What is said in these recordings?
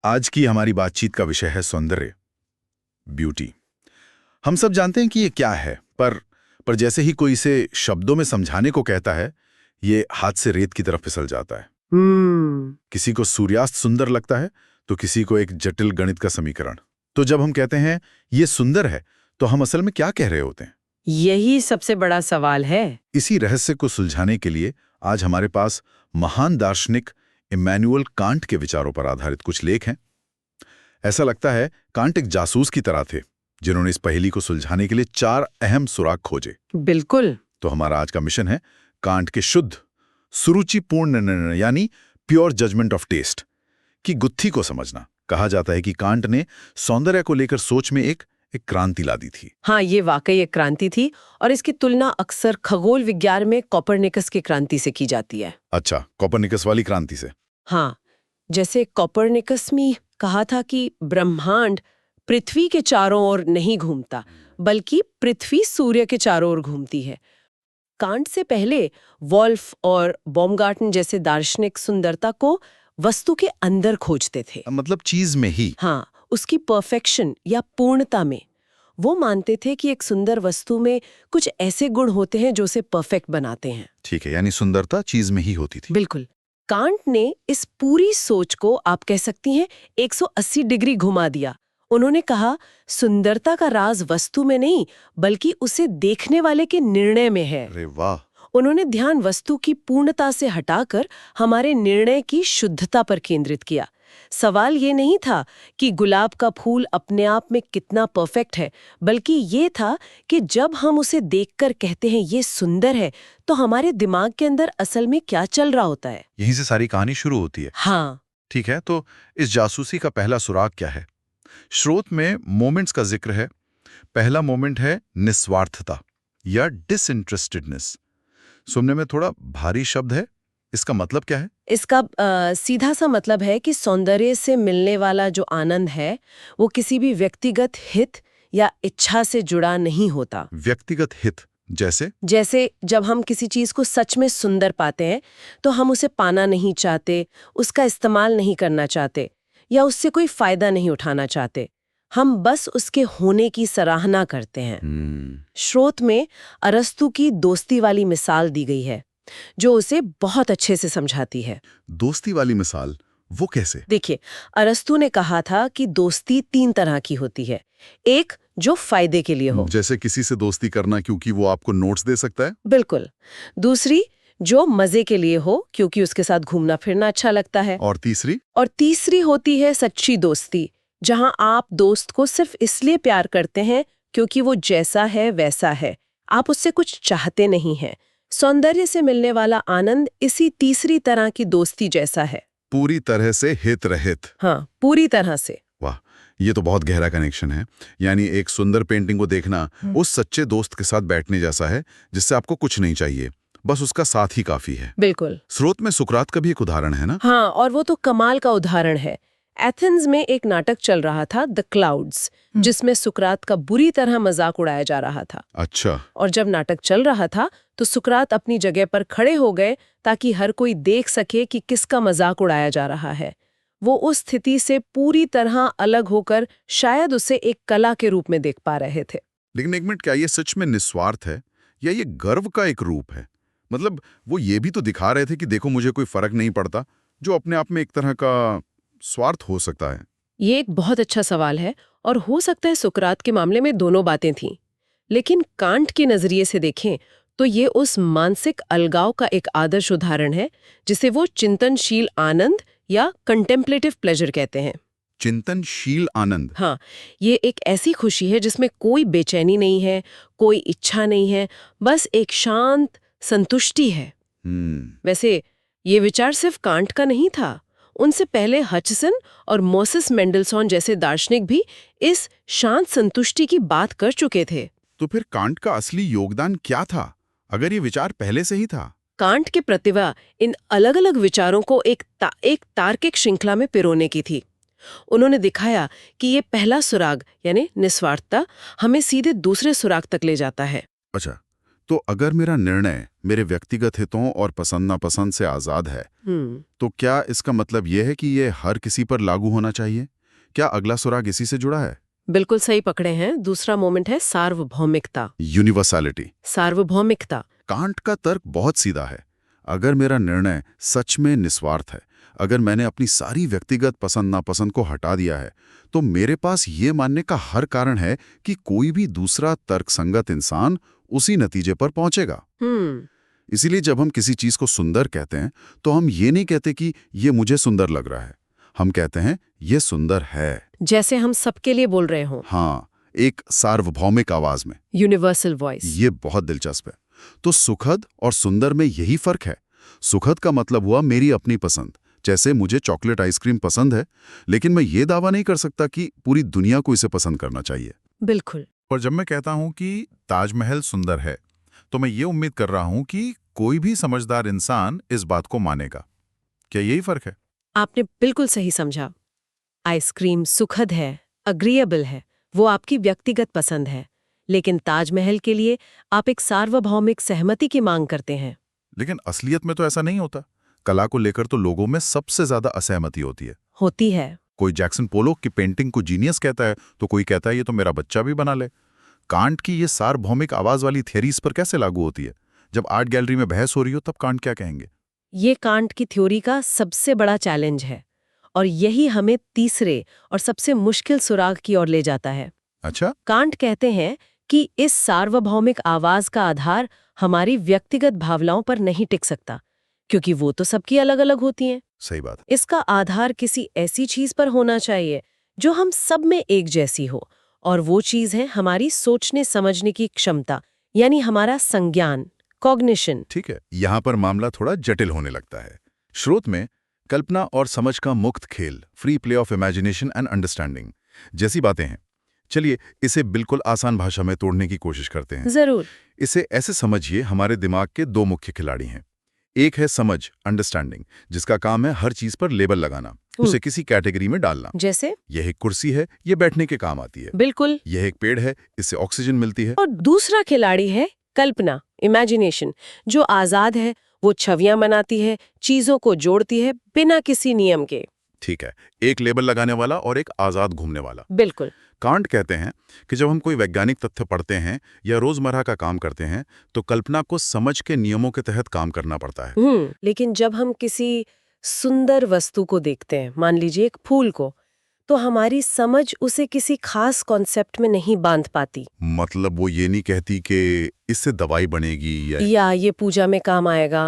आज की हमारी बातचीत का विषय है सौंदर्य, ब्यूटी। हम सब जानते हैं कि ये क्या है, पर जैसे ही कोई इसे शब्दों में समझाने को कहता है, ये हाथ से रेत की तरफ फिसल जाता है। किसी को सूर्यास्त सुंदर लगता है, तो किसी को एक जटिल गणित का समीकरण। तो जब हम कहते हैं ये सुंदर है, तो हम असल में क्या कह रहे होते हैं? यही सबसे बड़ा सवाल है। इसी रहस्य को सुलझाने के लिए आज हमारे पास महान दार्शनिक इमैनुअल कांट के विचारों पर आधारित कुछ लेख हैं। ऐसा लगता है कांट एक जासूस की तरह थे, जिन्होंने इस पहेली को सुलझाने के लिए 4 अहम सुराग खोजे। बिल्कुल। तो हमारा आज का मिशन है कांट के शुद्ध, सुरुचिपूर्ण निर्णय यानी प्योर जजमेंट ऑफ टेस्ट की गुत्थी को समझना। कहा जाता है कि कांट ने सौंदर्य को लेकर सोच में एक क्रांति ला दी थी। हाँ, ये वाकई एक क्रांति थी और इसकी तुलना अक्सर खगोल विज्ञान में कोपरनिकस की क्रांति से की जाती है। अच्छा, कोपरनिकस वाली क्रांति से? हाँ, जैसे कोपरनिकस में कहा था कि ब्रह्मांड पृथ्वी के चारों ओर नहीं घूमता, बल्कि पृथ्वी सूर्य के चारों ओर घूमती है। कांट से पहले वॉल्फ और बॉमगार्टन जैसे दार्शनिक सुंदरता को वस्तु के अंदर खोजते थे, मतलब चीज में ही। हाँ, उसकी परफेक्शन या पूर्णता में। वो मानते थे कि एक सुंदर वस्तु में कुछ ऐसे गुण होते हैं जो उसे परफेक्ट बनाते हैं। ठीक है, यानी सुंदरता चीज में ही होती थी। बिल्कुल। कांट ने इस पूरी सोच को, आप कह सकती हैं, 180 डिग्री घुमा दिया। उन्होंने कहा सुंदरता का राज वस्तु में नहीं, बल्कि उसे देखने वाले के निर्णय में है। अरे वाह! उन्होंने ध्यान वस्तु की पूर्णता से हटाकर हमारे निर्णय की शुद्धता पर केंद्रित किया। सवाल ये नहीं था कि गुलाब का फूल अपने आप में कितना परफेक्ट है, बल्कि ये था कि जब हम उसे देखकर कहते हैं ये सुंदर है, तो हमारे दिमाग के अंदर असल में क्या चल रहा होता है। यहीं से सारी कहानी शुरू होती है। हाँ, ठीक है, तो इस जासूसी का पहला सुराग क्या है? स्रोत में मोमेंट्स का जिक्र है। पहला मोमेंट है निस्वार्थता या डिसइंटरेस्टेडनेस। सुनने में थोड़ा भारी शब्द है, इसका मतलब क्या है? इसका सीधा सा मतलब है कि सौंदर्य से मिलने वाला जो आनंद है, वो किसी भी व्यक्तिगत हित या इच्छा से जुड़ा नहीं होता। व्यक्तिगत हित जैसे जब हम किसी चीज को सच में सुंदर पाते हैं, तो हम उसे पाना नहीं चाहते, उसका इस्तेमाल नहीं करना चाहते या उससे कोई फायदा नहीं उठाना चाहते। हम बस उसके होने की सराहना करते हैं। स्रोत में अरस्तु की दोस्ती वाली मिसाल दी गई है, जो उसे बहुत अच्छे से समझाती है। दोस्ती वाली मिसाल, वो कैसे? देखिए, अरस्तु ने कहा था कि दोस्ती 3 तरह की होती है। एक जो फायदे के लिए हो, जैसे किसी से दोस्ती करना क्योंकि वो आपको नोट्स दे सकता है। बिल्कुल। दूसरी जो मजे के लिए हो, क्योंकि उसके साथ घूमना फिरना अच्छा लगता है। और तीसरी होती है सच्ची दोस्ती, जहां आप दोस्त को सिर्फ इसलिए प्यार करते हैं क्योंकि वो जैसा है वैसा है, आप उससे कुछ चाहते नहीं हैं। सौंदर्य से मिलने वाला आनंद इसी तीसरी तरह की दोस्ती जैसा है। पूरी तरह से हित रहित। हाँ, पूरी तरह से। वाह, ये तो बहुत गहरा कनेक्शन है। यानी एक सुंदर पेंटिंग को देखना उस सच्चे दोस्त के साथ बैठने जैसा है, जिससे आपको कुछ नहीं चाहिए, बस उसका साथ ही काफी है। बिल्कुल। स्रोत में सुकरात का भी एक उदाहरण है ना? हाँ, और वो तो कमाल का उदाहरण है। एथेंस में एक नाटक चल रहा था, द क्लाउड्स, जिसमें सुकरात का बुरी तरह मजाक उड़ाया जा रहा था। अच्छा। और जब नाटक चल रहा था, तो सुकरात अपनी जगह पर खड़े हो गए ताकि हर कोई देख सके कि किसका मजाक उड़ाया जा रहा है। वो उस स्थिति से पूरी तरह अलग होकर शायद उसे एक कला के रूप में देख पा रहे थे। लेकिन एक मिनट, क्या ये सच में निस्वार्थ है या ये गर्व का एक रूप है? मतलब वो ये भी तो दिखा रहे थे कि देखो मुझे कोई फर्क नहीं पड़ता, जो अपने आप में एक तरह का स्वार्थ हो सकता है। ये एक बहुत अच्छा सवाल है, और हो सकता है सुकरात के मामले में दोनों बातें थीं। लेकिन कांट के नजरिए से देखें तो ये उस मानसिक अलगाव का एक आदर्श उदाहरण है, जिसे वो चिंतनशील आनंद या कंटेम्पलेटिव प्लेजर कहते हैं। चिंतनशील आनंद? हाँ, ये एक ऐसी खुशी है जिसमें कोई बेचैनी नहीं है, कोई इच्छा नहीं है, बस एक शांत संतुष्टि है। वैसे ये विचार सिर्फ कांट का नहीं था। उनसे पहले हचसन और मोसेस मेंडलसॉन जैसे दार्शनिक भी इस शांत संतुष्टि की बात कर चुके थे। तो फिर कांट का असली योगदान क्या था, अगर ये विचार पहले से ही था? कांट की प्रतिभा इन अलग-अलग विचारों को एक तार्किक श्रृंखला में पिरोने की थी। उन्होंने दिखाया कि ये पहला सुराग यानी निस्वार्थता हमें सीधे दूसरे सुराग तक ले जाता है। अच्छा, तो अगर मेरा निर्णय मेरे व्यक्तिगत हितों और पसंद नापसंद से आज़ाद है, तो क्या इसका मतलब यह है कि ये हर किसी पर लागू होना चाहिए? क्या अगला सुराग इसी से जुड़ा है? बिल्कुल सही पकड़े हैं। दूसरा मोमेंट है सार्वभौमिकता। यूनिवर्सैलिटी। सार्वभौमिकता। कांट का तर्क बहुत सीधा है। अगर मेरा निर्णय सच में निस्वार्थ है, अगर मैंने अपनी सारी व्यक्तिगत पसंद नापसंद को हटा दिया है, तो मेरे पास ये मानने का हर कारण है कि कोई भी दूसरा तर्कसंगत इंसान उसी नतीजे पर पहुंचेगा। इसीलिए जब हम किसी चीज को सुंदर कहते हैं, तो हम ये नहीं कहते कि ये मुझे सुंदर लग रहा है, हम कहते हैं ये सुंदर है। जैसे हम सबके लिए बोल रहे हों। हाँ, एक सार्वभौमिक आवाज में। Universal voice. ये बहुत दिलचस्प है। तो सुखद और सुंदर में यही फर्क है। सुखद का मतलब हुआ मेरी अपनी पसंद, जैसे मुझे चॉकलेट आइसक्रीम पसंद है, लेकिन मैं ये दावा नहीं कर सकता कि पूरी दुनिया को इसे पसंद करना चाहिए। बिल्कुल। और जब मैं कहता हूं कि ताजमहल सुंदर है, तो मैं ये उम्मीद कर रहा हूं कि कोई भी समझदार इंसान इस बात को मानेगा। क्या यही फर्क है? आपने बिल्कुल सही समझा। आइसक्रीम सुखद है, अग्रीएबल है, वो आपकी व्यक्तिगत पसंद है, लेकिन ताजमहल के लिए आप एक सार्वभौमिक सहमति की मांग करते हैं। लेकिन असलियत में तो ऐसा नहीं होता। कला को लेकर तो लोगों में सबसे ज्यादा असहमति होती है। कोई जैक्सन पोलोक की पेंटिंग को जीनियस कहता है, तो कोई कहता है ये तो मेरा बच्चा भी बना ले। कांट की ये सार्वभौमिक आवाज वाली थ्योरी इस पर कैसे लागू होती है? जब आर्ट गैलरी में बहस हो रही हो, तब कांट क्या कहेंगे? ये कांट की थ्योरी का सबसे बड़ा चैलेंज है, और यही हमें तीसरे और सबसे मुश्किल सुराग की ओर ले जाता है। अच्छा? कांट कहते हैं कि इस सार्वभौमिक आवाज का आधार हमारी व्यक्तिगत भावनाओं पर नहीं टिक सकता, क्योंकि वो तो सबकी अलग अलग होती हैं। सही बात। इसका आधार किसी ऐसी चीज पर होना चाहिए जो हम सब में एक जैसी हो, और वो चीज है हमारी सोचने समझने की क्षमता, यानी हमारा संज्ञान, कॉग्निशन। ठीक है, यहाँ पर मामला थोड़ा जटिल होने लगता है। स्रोत में कल्पना और समझ का मुक्त खेल, free play of imagination and understanding जैसी बातें हैं। चलिए इसे बिल्कुल आसान भाषा में तोड़ने की कोशिश करते हैं। जरूर। इसे ऐसे समझिए, हमारे दिमाग के दो मुख्य खिलाड़ी हैं। एक है समझ, अंडरस्टैंडिंग, जिसका काम है हर चीज पर लेबल लगाना, उसे किसी कैटेगरी में डालना। जैसे यह एक कुर्सी है, ये बैठने के काम आती है। बिल्कुल। यह एक पेड़ है, इससे ऑक्सीजन मिलती है। और दूसरा खिलाड़ी है कल्पना, इमेजिनेशन, जो आजाद है, वो छवियां बनाती है, चीजों को जोड़ती है बिना किसी नियम के। ठीक है, एक लेबल लगाने वाला और एक आजाद घूमने वाला। बिल्कुल। कांट कहते हैं कि जब हम कोई वैज्ञानिक तथ्य पढ़ते हैं या रोजमर्रा का काम करते हैं, तो कल्पना को समझ के नियमों के तहत काम करना पड़ता है। लेकिन जब हम किसी सुंदर वस्तु को देखते हैं, मान लीजिए एक फूल को, तो हमारी समझ उसे किसी खास कॉन्सेप्ट में नहीं बांध पाती। मतलब वो ये नहीं कहती कि इससे दवाई बनेगी या ये पूजा में काम आएगा।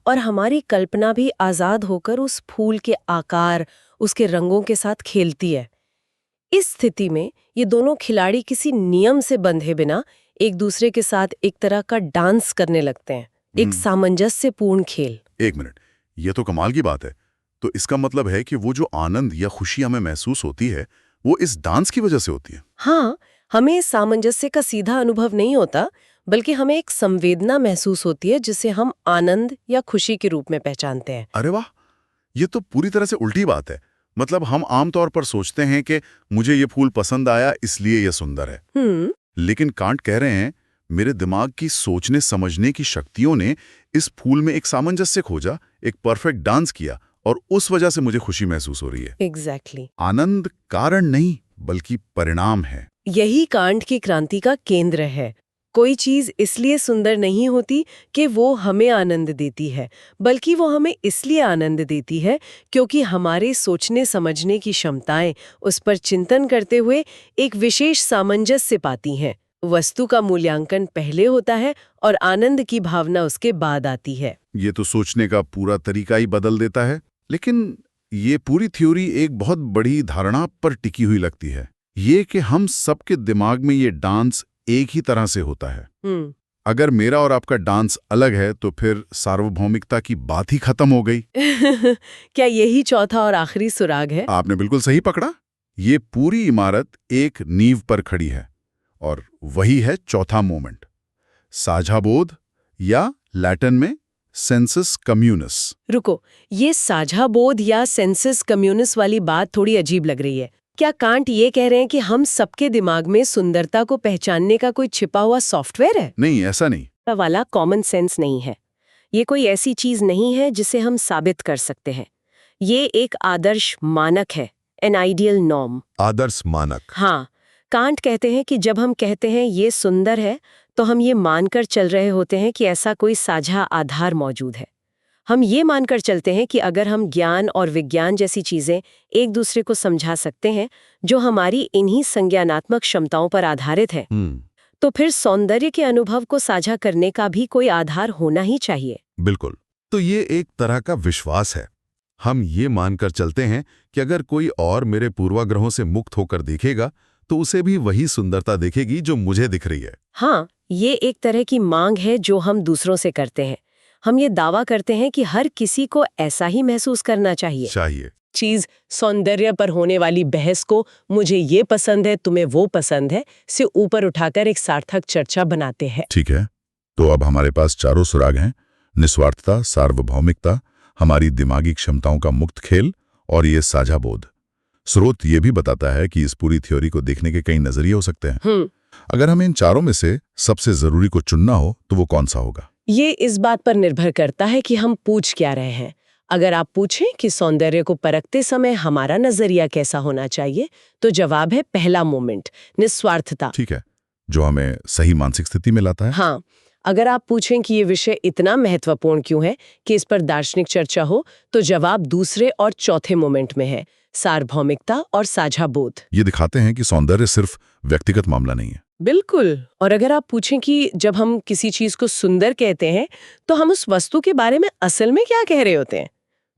और हमारी कल्पना भी आजाद होकर उस फूल के आकार, उसके रंगों के साथ खेलती है। इस स्थिति में ये दोनों खिलाड़ी किसी नियम से बंधे बिना एक दूसरे के साथ एक तरह का डांस करने लगते हैं, एक सामंजस्यपूर्ण खेल। एक मिनट, ये तो कमाल की बात है। तो इसका मतलब है कि वो जो आनंद या खुशी हमें महसूस होती है, वो इस डांस की वजह से होती है। हाँ, हमें इस सामंजस्य का सीधा अनुभव नहीं होता, बल्कि हमें एक संवेदना महसूस होती है जिसे हम आनंद या खुशी के रूप में पहचानते हैं। अरे वाह, ये तो पूरी तरह से उल्टी बात है। मतलब हम आमतौर पर सोचते हैं कि मुझे ये फूल पसंद आया इसलिए ये सुंदर है। लेकिन कांट कह रहे हैं मेरे दिमाग की सोचने समझने की शक्तियों ने इस फूल में एक सामंजस्य खोजा, एक परफेक्ट डांस किया, और उस वजह से मुझे खुशी महसूस हो रही है। एग्जैक्टली। आनंद कारण नहीं बल्कि परिणाम है। यही कांट की क्रांति का केंद्र है। कोई चीज इसलिए सुंदर नहीं होती कि वो हमें आनंद देती है, बल्कि वो हमें इसलिए आनंद देती है क्योंकि हमारे सोचने समझने की क्षमताएं उस पर चिंतन करते हुए एक विशेष सामंजस्य पाती हैं। वस्तु का मूल्यांकन पहले होता है और आनंद की भावना उसके बाद आती है। ये तो सोचने का पूरा तरीका ही बदल देता है। लेकिन ये पूरी थ्योरी एक बहुत बड़ी धारणा पर टिकी हुई लगती है, ये कि हम सबके दिमाग में ये डांस एक ही तरह से होता है। अगर मेरा और आपका डांस अलग है, तो फिर सार्वभौमिकता की बात ही खत्म हो गई। क्या यही चौथा और आखिरी सुराग है? आपने बिल्कुल सही पकड़ा। ये पूरी इमारत एक नींव पर खड़ी है, और वही है चौथा मोमेंट, साझा बोध, या लैटिन में सेंसस कम्युनिस। रुको, ये साझा बोध या सेंसस कम्युनिस वाली बात थोड़ी अजीब लग रही है। क्या कांट ये कह रहे हैं कि हम सबके दिमाग में सुंदरता को पहचानने का कोई छिपा हुआ सॉफ्टवेयर है? नहीं, ऐसा नहीं। वाला कॉमन सेंस नहीं है। ये कोई ऐसी चीज नहीं है जिसे हम साबित कर सकते हैं। ये एक आदर्श मानक है, एन आइडियल नॉर्म। आदर्श मानक। हाँ, कांट कहते हैं कि जब हम कहते हैं ये सुंदर है, तो हम ये मानकर चल रहे होते हैं कि ऐसा कोई साझा आधार मौजूद है। हम ये मानकर चलते हैं कि अगर हम ज्ञान और विज्ञान जैसी चीजें एक दूसरे को समझा सकते हैं, जो हमारी इन्हीं संज्ञानात्मक क्षमताओं पर आधारित है, तो फिर सौंदर्य के अनुभव को साझा करने का भी कोई आधार होना ही चाहिए। बिल्कुल। तो ये एक तरह का विश्वास है। हम ये मानकर चलते हैं कि अगर कोई और मेरे पूर्वाग्रहों से मुक्त होकर देखेगा तो उसे भी वही सुंदरता दिखेगी जो मुझे दिख रही है। हाँ, ये एक तरह की मांग है जो हम दूसरों से करते हैं। हम ये दावा करते हैं कि हर किसी को ऐसा ही महसूस करना चाहिए। चीज सौंदर्य पर होने वाली बहस को मुझे ये पसंद है, तुम्हें वो पसंद है से ऊपर उठाकर एक सार्थक चर्चा बनाते हैं। ठीक है, तो अब हमारे पास चारों सुराग हैं: निस्वार्थता, सार्वभौमिकता, हमारी दिमागी क्षमताओं का मुक्त खेल और ये साझा बोध। स्रोत ये भी बताता है कि इस पूरी थ्योरी को देखने के कई नजरिए हो सकते हैं। अगर हमें इन चारों में से सबसे जरूरी को चुनना हो तो वो कौन सा होगा? ये इस बात पर निर्भर करता है कि हम पूछ क्या रहे हैं। अगर आप पूछें कि सौंदर्य को परखते समय हमारा नजरिया कैसा होना चाहिए, तो जवाब है पहला मोमेंट, निस्वार्थता। ठीक है, जो हमें सही मानसिक स्थिति में लाता है। हाँ, अगर आप पूछें कि ये विषय इतना महत्वपूर्ण क्यों है कि इस पर दार्शनिक चर्चा हो, तो जवाब दूसरे और चौथे मोमेंट में है, सार्वभौमिकता और साझा बोध। ये दिखाते हैं कि सौंदर्य सिर्फ व्यक्तिगत मामला नहीं है। बिल्कुल। और अगर आप पूछें कि जब हम किसी चीज को सुंदर कहते हैं, तो हम उस वस्तु के बारे में असल में क्या कह रहे होते हैं,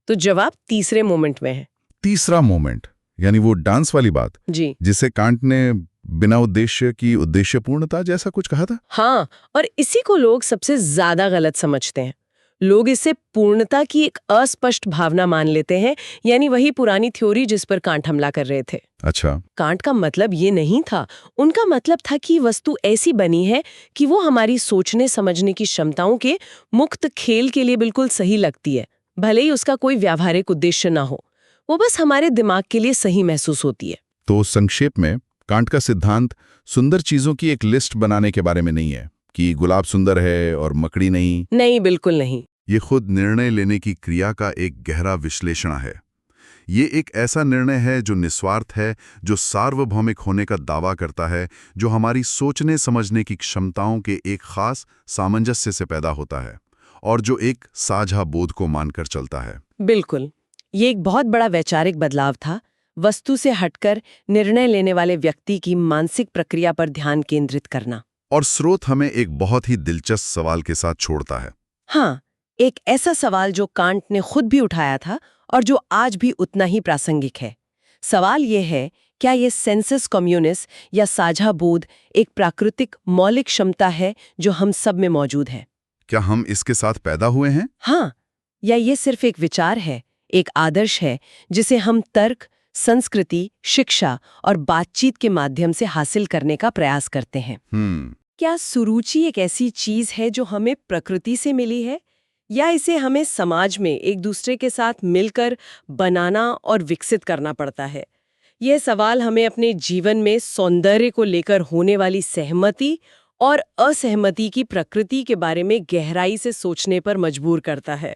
तो जवाब तीसरे मोमेंट में है। तीसरा मोमेंट यानी वो डांस वाली बात जी, जिसे कांट ने बिना उद्देश्य की उद्देश्यपूर्णता जैसा कुछ कहा था। हाँ, और इसी को लोग सबसे ज्यादा गलत समझते हैं। लोग इसे पूर्णता की एक अस्पष्ट भावना मान लेते हैं, यानी वही पुरानी थ्योरी जिस पर कांट हमला कर रहे थे। अच्छा, कांट का मतलब ये नहीं था। उनका मतलब था कि वस्तु ऐसी बनी है कि वो हमारी सोचने समझने की क्षमताओं के मुक्त खेल के लिए बिल्कुल सही लगती है, भले ही उसका कोई व्यावहारिक उद्देश्य ना हो। वो बस हमारे दिमाग के लिए सही महसूस होती है। तो संक्षेप में कांट का सिद्धांत सुंदर चीजों की एक लिस्ट बनाने के बारे में नहीं है कि गुलाब सुंदर है और मकड़ी नहीं। नहीं, बिल्कुल नहीं। ये खुद निर्णय लेने की क्रिया का एक गहरा विश्लेषण है। ये एक ऐसा निर्णय है जो निस्वार्थ है, जो सार्वभौमिक होने का दावा करता है, जो हमारी सोचने समझने की क्षमताओं के एक खास सामंजस्य से पैदा होता है और जो एक साझा बोध को मानकर चलता है। बिल्कुल, ये एक बहुत बड़ा वैचारिक बदलाव था, वस्तु से हटकर निर्णय लेने वाले व्यक्ति की मानसिक प्रक्रिया पर ध्यान केंद्रित करना। और स्रोत हमें एक बहुत ही दिलचस्प सवाल के साथ छोड़ता है। हाँ, एक ऐसा सवाल जो कांट ने खुद भी उठाया था और जो आज भी उतना ही प्रासंगिक है। सवाल ये है, क्या ये सेंसस कम्युनिस या साझा बोध एक प्राकृतिक मौलिक क्षमता है जो हम सब में मौजूद है? क्या हम इसके साथ पैदा हुए हैं? हाँ, या ये सिर्फ एक विचार है, एक आदर्श है जिसे हम तर्क, संस्कृति, शिक्षा और बातचीत के माध्यम से हासिल करने का प्रयास करते हैं? क्या सुरुचि एक ऐसी चीज है जो हमें प्रकृति से मिली है, या इसे हमें समाज में एक दूसरे के साथ मिलकर बनाना और विकसित करना पड़ता है? यह सवाल हमें अपने जीवन में सौंदर्य को लेकर होने वाली सहमति और असहमति की प्रकृति के बारे में गहराई से सोचने पर मजबूर करता है।